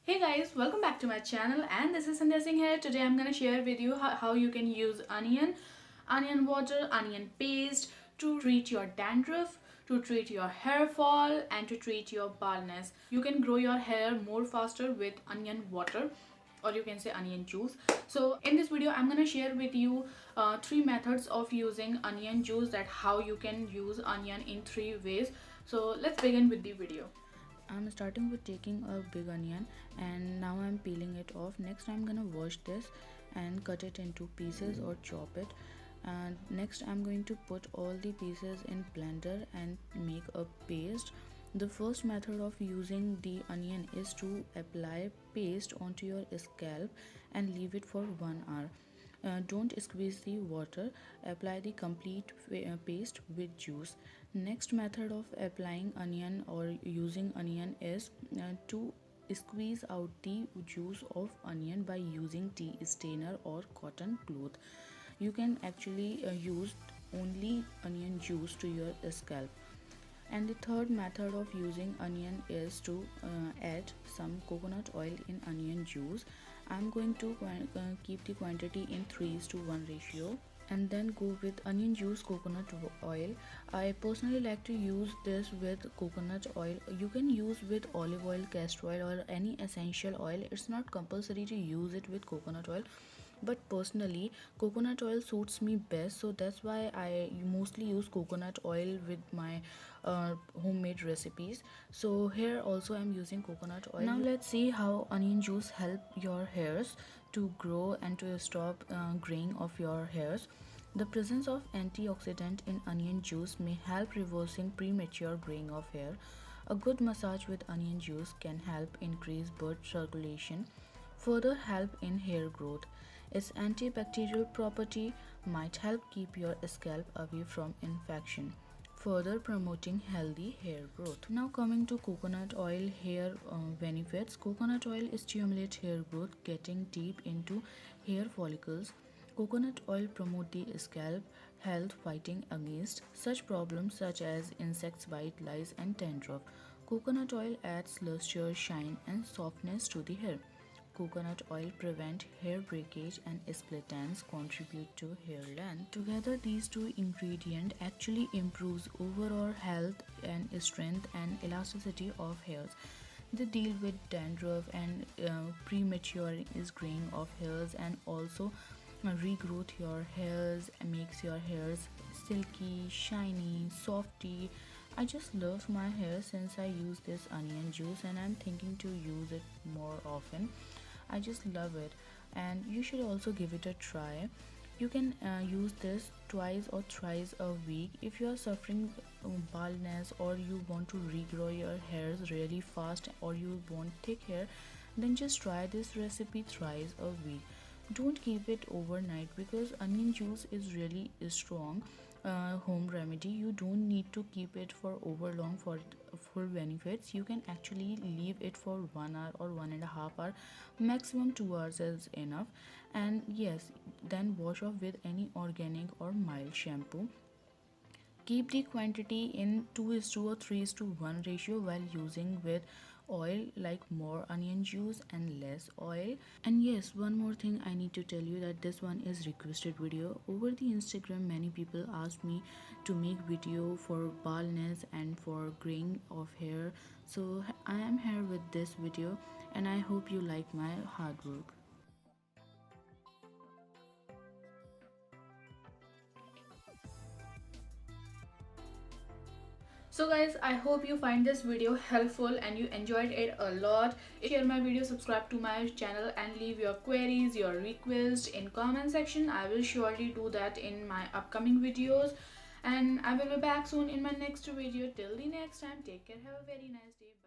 Hey guys, welcome back to my channel, and this is Sandhya Singh here. Today I'm gonna share with you how you can use onion water, onion paste to treat your dandruff, to treat your hair fall, and to treat your baldness. You can grow your hair more faster with onion water, or you can say onion juice. So in this video I'm gonna share with you three methods of using onion juice, that how you can use onion in three ways. So let's begin with the video. I'm starting with taking a big onion and now I'm peeling it off. Next I'm gonna wash this and cut it into pieces or chop it. And next I'm going to put all the pieces in blender and make a paste. The first method of using the onion is to apply paste onto your scalp and leave it for 1 hour. Don't squeeze the water, apply the complete paste with juice. Next method of applying onion or using onion is to squeeze out the juice of onion by using tea strainer or cotton cloth. You can actually use only onion juice to your scalp. And the third method of using onion is to add some coconut oil in onion juice. I'm going to keep the quantity in 3:1 ratio and then go with onion juice, coconut oil. I personally like to use this with coconut oil. You can use with olive oil, castor oil, or any essential oil. It's not compulsory to use it with coconut oil, but personally coconut oil suits me best, so that's why I mostly use coconut oil with my homemade recipes. So here also I'm using coconut oil. Now let's see how onion juice help your hairs to grow and to stop graying of your hairs. The presence of antioxidant in onion juice may help reversing premature graying of hair. A good massage with onion juice can help increase blood circulation, further help in hair growth. Its antibacterial property might help keep your scalp away from infection, further promoting healthy hair growth. Now coming to coconut oil hair benefits. Coconut oil stimulates hair growth, getting deep into hair follicles. Coconut oil promote the scalp health, fighting against such problems such as insect bite, lice, and dandruff. Coconut oil adds luster, shine, and softness to the hair. Coconut oil prevent hair breakage and split ends, contribute to hair length. Together, these two ingredients actually improves overall health and strength and elasticity of hairs. They deal with dandruff and premature graying of hairs, and also regrowth your hairs and makes your hairs silky, shiny, softy. I just love my hair since I use this onion juice, and I'm thinking to use it more often. I just love it, and you should also give it a try. You can use this twice or thrice a week if you are suffering baldness, or you want to regrow your hairs really fast, or you want thick hair. Then just try this recipe thrice a week. Don't keep it overnight, because onion juice is really strong home remedy. You don't need to keep it for over long for full benefits. You can actually leave it for 1 hour or 1.5 hour, maximum 2 hours is enough. And yes, then wash off with any organic or mild shampoo. Keep the quantity in 2:2 or 3:1 ratio while using with oil, like more onion juice and less oil. And yes, one more thing I need to tell you, that this one is requested video. Over the Instagram, many people asked me to make video for baldness and for graying of hair. So I am here with this video, and I hope you like my hard work. So guys, I hope you find this video helpful and you enjoyed it a lot. Share my video, subscribe to my channel, and leave your queries, your requests in comment section. I will surely do that in my upcoming videos, and I will be back soon in my next video. Till the next time, take care, have a very nice day. Bye.